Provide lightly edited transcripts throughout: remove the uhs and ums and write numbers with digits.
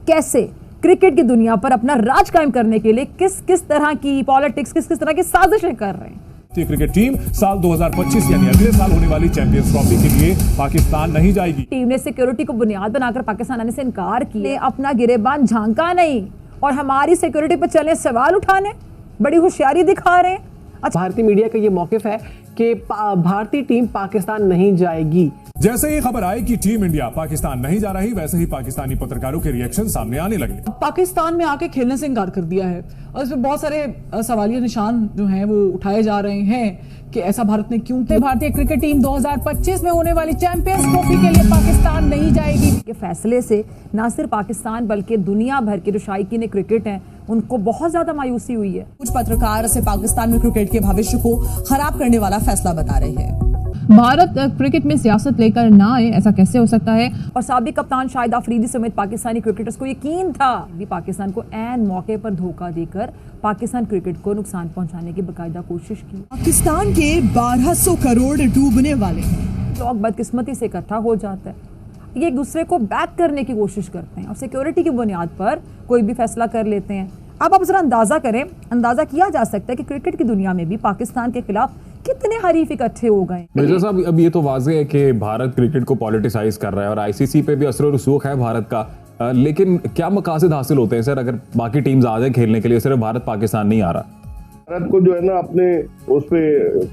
कैसे क्रिकेट की दुनिया पर अपना राज कायम करने के लिए किस किस तरह की पॉलिटिक्स, किस किस तरह की साजिशें कर रहे हैं। क्रिकेट टीम साल 2025 यानी अगले साल होने वाली चैंपियंस ट्रॉफी के लिए पाकिस्तान नहीं जाएगी। टीम ने सिक्योरिटी को बुनियाद बनाकर पाकिस्तान आने से इनकार किया, अपना गिरेबान झांका नहीं और हमारी सिक्योरिटी पर चले सवाल उठाने बड़ी होशियारी दिखा रहे हैं। भारतीय मीडिया का ये मौकिफ है कि भारतीय टीम पाकिस्तान नहीं जाएगी। जैसे ही खबर आई कि टीम इंडिया पाकिस्तान नहीं जा रही, वैसे ही पाकिस्तानी पत्रकारों के रिएक्शन सामने आने लगे। पाकिस्तान में आके खेलने से इनकार कर दिया है और इसमें बहुत सारे सवालिया निशान जो हैं वो उठाए जा रहे हैं कि ऐसा भारत ने क्यों किया। भारतीय क्रिकेट टीम 2025 में होने वाली चैंपियंस ट्रॉफी के लिए पाकिस्तान नहीं जाएगी। के फैसले से न सिर्फ पाकिस्तान बल्कि दुनिया भर के जो शायकीन क्रिकेट हैं उनको बहुत ज्यादा मायूसी हुई है। कुछ पत्रकार इसे पाकिस्तान में क्रिकेट के भविष्य को खराब करने वाला फैसला बता रहे हैं। भारत क्रिकेट में सियासत लेकर ना आए, ऐसा कैसे हो सकता है। और साबिक कप्तान शाहिद अफरीदी समेत पाकिस्तानी क्रिकेटर्स को यकीन था कि पाकिस्तान को ऐन मौके पर धोखा देकर पाकिस्तान क्रिकेट को नुकसान पहुंचाने की बाकायदा कोशिश की। पाकिस्तान के 1200 करोड़ डूबने वाले हैं। लोग बदकिस्मती से इकट्ठा हो जाता है, ये एक दूसरे को बैक करने की कोशिश करते हैं और सिक्योरिटी की बुनियाद पर कोई भी फैसला कर लेते हैं। अब आप जरा अंदाजा करें, अंदाजा किया जा सकता है कि क्रिकेट की दुनिया में भी पाकिस्तान के खिलाफ कितने हरीफ इकट्ठे हो गए। मिर्जा साहब, अब ये तो वाज़ेह है कि भारत क्रिकेट को पॉलिटिसाइज कर रहा है और आईसीसी पे भी असर और रसूख है भारत का, लेकिन क्या मकासद हासिल होते हैं सर अगर बाकी टीम्स आ जाए खेलने के लिए, सिर्फ भारत पाकिस्तान नहीं आ रहा। भारत को जो है ना अपने उस पे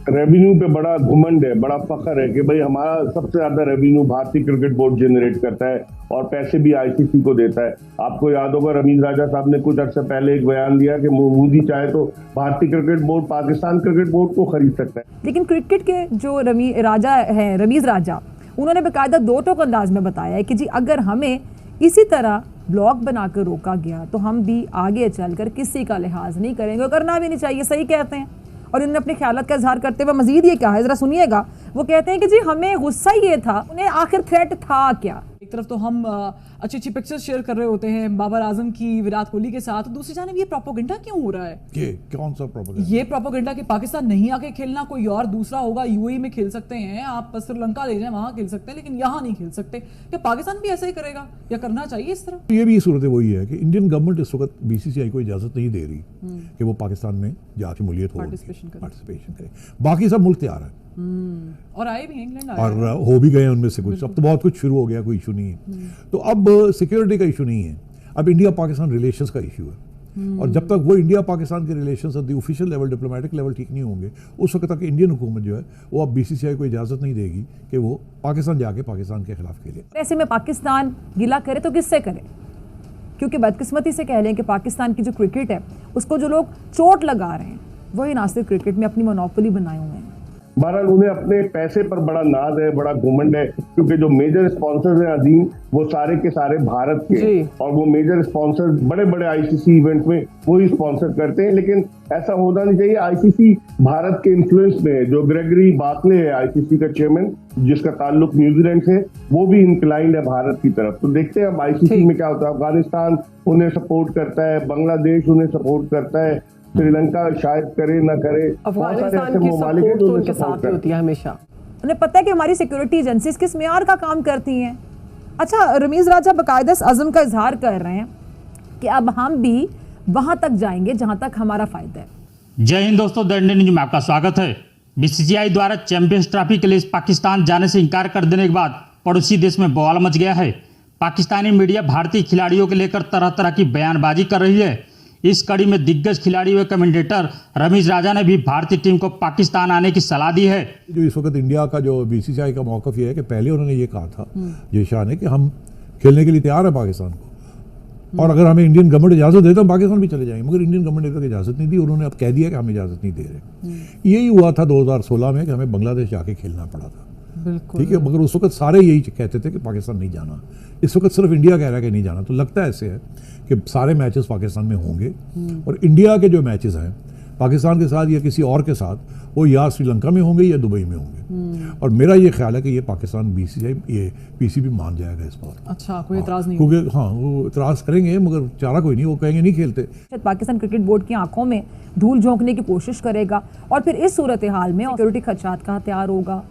रेवेन्यू पे बड़ा घुमंड है, बड़ा फख्र है कि भाई हमारा सबसे ज्यादा रेवेन्यू भारतीय क्रिकेट बोर्ड जनरेट करता है और पैसे भी आईसीसी को देता है। आपको याद होगा रमीज राजा साहब ने कुछ अर्से पहले एक बयान दिया कि मोदी चाहे तो भारतीय cricket board Pakistan cricket board को खरीद सकता है। लेकिन क्रिकेट के जो रमीज राजा उन्होंने बेकायदा दो टोक अंदाज में बताया है कि जी अगर हमें इसी तरह ब्लॉक बनाकर रोका गया तो हम भी आगे चलकर किसी का लिहाज नहीं करेंगे, करना भी नहीं चाहिए। सही कहते हैं। और उन्होंने अपने ख्यालात का इजहार करते हुए मजीद ये कहा है, जरा सुनिएगा। वो कहते हैं कि जी हमें गुस्सा ये था, उन्हें आखिर थ्रेट था क्या। एक तरफ तो हम अच्छी अच्छी पिक्चर्स शेयर कर रहे होते हैं बाबर आजम की, विराट कोहली के साथ, दूसरी जानिब ये प्रोपेगेंडा क्यों हो रहा है? ये कौन सा प्रोपेगेंडा? ये प्रोपेगेंडा कि पाकिस्तान नहीं आके खेलना, कोई और दूसरा होगा, यूएई में खेल सकते हैं, आप श्रीलंका ले जाएं वहां खेल सकते हैं, लेकिन यहाँ नहीं खेल सकते। क्या पाकिस्तान भी ऐसा ही करेगा या करना चाहिए इस तरह? ये भी सूरत वही है कि इंडियन गवर्नमेंट इस वक्त बीसीसीआई को इजाजत नहीं दे रही कि वो पाकिस्तान में जाके शमूलियत हो, पार्टिसिपेशन करे। बाकी सब मुल्क तैयार है और आए भी इंग्लैंड और हो भी गए उनमें से कुछ। अब तो बहुत कुछ शुरू हो गया, कोई इशू नहीं है। तो अब सिक्योरिटी का इशू नहीं है, अब इंडिया पाकिस्तान रिलेशंस का इशू है। और जब तक वो इंडिया पाकिस्तान के relations at the official level, diplomatic level ठीक नहीं होंगे, उस वक्त तक इंडियन हुकूमत जो है वो अब बीसीसीआई को इजाजत नहीं देगी कि वो पाकिस्तान जाके पाकिस्तान के खिलाफ खेले। ऐसे में पाकिस्तान गिला करे तो किससे करे? क्योंकि बदकिस्मती से कह लें कि पाकिस्तान की जो क्रिकेट है उसको जो लोग चोट लगा रहे हैं वही ना सिर्फ क्रिकेट में अपनी मोनोपोली बनाए हुए हैं। बहरहाल उन्हें अपने पैसे पर बड़ा नाज है, बड़ा घुमंड है, क्योंकि जो मेजर स्पॉन्सर्स हैं अजीम वो सारे के सारे भारत के, और वो मेजर स्पॉन्सर्स बड़े बड़े आईसीसी इवेंट में वही स्पॉन्सर करते हैं। लेकिन ऐसा होना नहीं चाहिए। आईसीसी भारत के इन्फ्लुएंस में, जो ग्रेगरी बाकले है आईसीसी का चेयरमैन जिसका ताल्लुक न्यूजीलैंड से, वो भी इंक्लाइंड है भारत की तरफ। तो देखते हैं अब आईसीसी में क्या होता है। अफगानिस्तान उन्हें सपोर्ट करता है, बांग्लादेश उन्हें सपोर्ट करता है, श्रीलंका शायद करे ना करे, अफगानिस्तान की सपोर्ट तो उनके साथ ही होती है हमेशा। उन्हें पता है कि हमारी सिक्योरिटी एजेंसीज किस मेयार का काम करती हैं। अच्छा, रमीज राजा बाकायदा अज़म का इजहार कर रहे हैं कि अब हम भी वहां तक जाएंगे जहां तक हमारा फायदा है। जय हिंद दोस्तों, द इंडियन न्यूज में आपका स्वागत है। बीसीसीआई द्वारा चैंपियंस ट्रॉफी के लिए पाकिस्तान जाने से इनकार कर देने के बाद पड़ोसी देश में बवाल मच गया है। पाकिस्तानी मीडिया भारतीय खिलाड़ियों को लेकर तरह तरह की बयानबाजी कर रही है। इस कड़ी में दिग्गज खिलाड़ी व कमेंटेटर रमीज राजा ने भी भारतीय टीम को पाकिस्तान आने की सलाह दी है। जो इस वक्त इंडिया का जो बीसीसीआई का मौक़िफ़ ये है कि पहले उन्होंने ये कहा था जय शाह ने कि हम खेलने के लिए तैयार है पाकिस्तान को, और अगर हमें इंडियन गवर्नमेंट इजाज़त दे तो हम पाकिस्तान भी चले जाएंगे, मगर इंडियन गवर्नमेंट ने तक इजाज़त नहीं दी। उन्होंने अब कह दिया कि हम इजाज़त नहीं दे रहे। यही हुआ था 2016 में कि हमें बांग्लादेश जाके खेलना पड़ा था, ठीक है, मगर उस वक्त सारे यही कहते थे कि पाकिस्तान नहीं जाना। इस वक्त सिर्फ इंडिया कह रहा है कि नहीं जाना। तो लगता है ऐसे है कि सारे मैचेस पाकिस्तान में होंगे और इंडिया के जो मैचेस हैं पाकिस्तान के साथ या किसी और के साथ, वो या श्रीलंका में होंगे या दुबई में होंगे। और मेरा ये ख्याल है कि ये पाकिस्तान बीसीसीआई ये पीसीबी मान जाएगा इस बात। अच्छा, कोई एतराज़ नहीं? क्योंकि हाँ, वो एतराज़ करेंगे मगर चारा कोई नहीं, वो कहेंगे नहीं खेलते। पाकिस्तान क्रिकेट बोर्ड की आंखों में धूल झोंकने की कोशिश करेगा और फिर इस सूरत हाल में सिक्योरिटी खदशात का हथियार होगा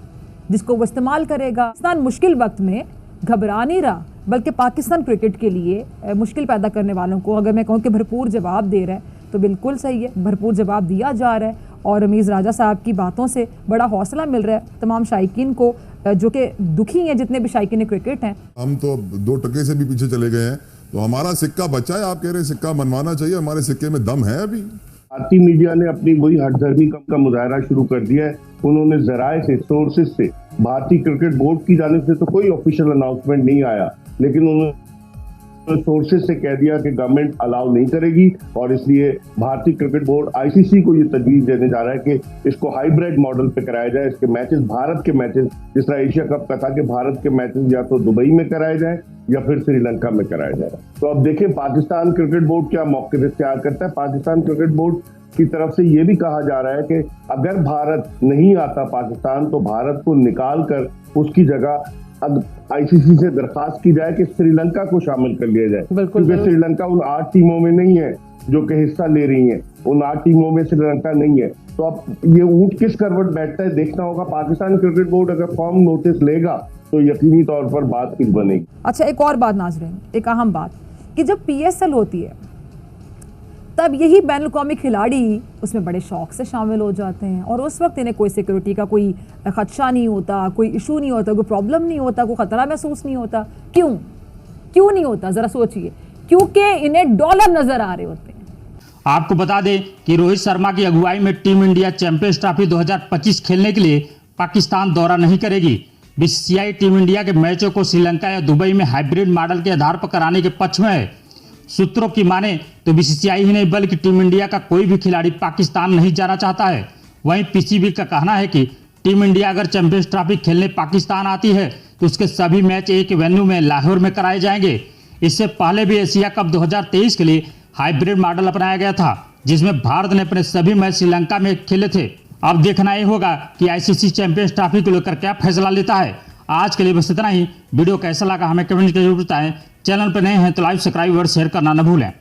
जिसको वो इस्तेमाल करेगा। पाकिस्तान मुश्किल वक्त में घबरा नहीं रहा, बल्कि पाकिस्तान क्रिकेट के लिए मुश्किल पैदा करने वालों को अगर मैं कहूँ कि भरपूर जवाब दे रहा है तो बिल्कुल सही है, भरपूर जवाब दिया जा रहा है। और रमीज़ राजा साहब की बातों से बड़ा हौसला मिल रहा है तमाम शायकीन को, जो कि दुखी हैं जितने भी शायकीन क्रिकेट हैं। हम तो 2 टके से भी पीछे चले गए हैं, तो हमारा सिक्का बचा है। आप कह रहे हैं सिक्का मनवाना चाहिए, हमारे सिक्के में दम है अभी। भारतीय मीडिया ने अपनी वही हठधर्मी का मुजाहरा शुरू कर दिया है। उन्होंने जराए से, सोर्सेज से, भारतीय क्रिकेट बोर्ड की जानिब से तो कोई ऑफिशियल अनाउंसमेंट नहीं आया, लेकिन उन्होंने सोर्सेज से कह दिया कि गवर्नमेंट अलाउ नहीं करेगी और इसलिए भारतीय क्रिकेट बोर्ड आईसीसी को ये तजवीज देने जा रहा है कि इसको हाइब्रिड मॉडल पे कराया जाए। इसके मैचेस, भारत के मैचेस, जिस तरह एशिया कप का था कि भारत के मैचेस या तो दुबई में कराए जाए या फिर श्रीलंका में कराया जाए। तो अब देखें पाकिस्तान क्रिकेट बोर्ड क्या मौके इख्तियार करता है। पाकिस्तान क्रिकेट बोर्ड की तरफ से ये भी कहा जा रहा है कि अगर भारत नहीं आता पाकिस्तान तो भारत को निकाल कर उसकी जगह आईसीसी से दरखास्त की जाए कि श्रीलंका को शामिल कर लिया जाए, क्योंकि श्रीलंका उन 8 टीमों में नहीं है जो कि हिस्सा ले रही हैं। उन 8 टीमों में श्रीलंका नहीं है। तो अब ये ऊंट किस करवट बैठता है देखना होगा। पाकिस्तान क्रिकेट बोर्ड अगर फॉर्म नोटिस लेगा तो यकीनी तौर पर बात कुछ बनेगी। अच्छा, एक और बात नाज़रीन, एक अहम बात कि जब PSL होती है तब यही बैनुल अक़वामी खिलाड़ी उसमें बड़े शौक से शामिल हो जाते हैं और उस वक्त इन्हें कोई सिक्योरिटी का कोई खदशा नहीं होता, कोई इशू नहीं होता, कोई प्रॉब्लम नहीं होता, कोई खतरा महसूस नहीं होता। क्यों नहीं होता, जरा सोचिए। क्योंकि इन्हें डॉलर नजर आ रहे होते हैं। आपको बता दें कि रोहित शर्मा की अगुवाई में टीम इंडिया चैंपियंस ट्रॉफी 2025 खेलने के लिए पाकिस्तान दौरा नहीं करेगी। बीसीसीआई टीम इंडिया के मैचों को श्रीलंका या दुबई में हाइब्रिड मॉडल के आधार पर कराने के पक्ष में है। सूत्रों की माने तो बीसीसीआई ही नहीं बल्कि टीम इंडिया का कोई भी खिलाड़ी पाकिस्तान नहीं जाना चाहता है। वहीं पीसीबी का कहना है कि टीम इंडिया अगर चैंपियंस ट्रॉफी खेलने पाकिस्तान आती है तो उसके सभी मैच एक वेन्यू में लाहौर में कराए जाएंगे। इससे पहले भी एशिया कप 2023 के लिए हाइब्रिड मॉडल अपनाया गया था, जिसमें भारत ने अपने सभी मैच श्रीलंका में खेले थे। अब देखना ये होगा कि आईसीसी चैंपियंस ट्रॉफी को लेकर क्या फैसला लेता है। आज के लिए बस इतना ही। वीडियो कैसा लगा हमें कमेंट करके जरूर बताएं। चैनल पर नए हैं तो लाइक, सब्सक्राइब और शेयर करना न भूलें।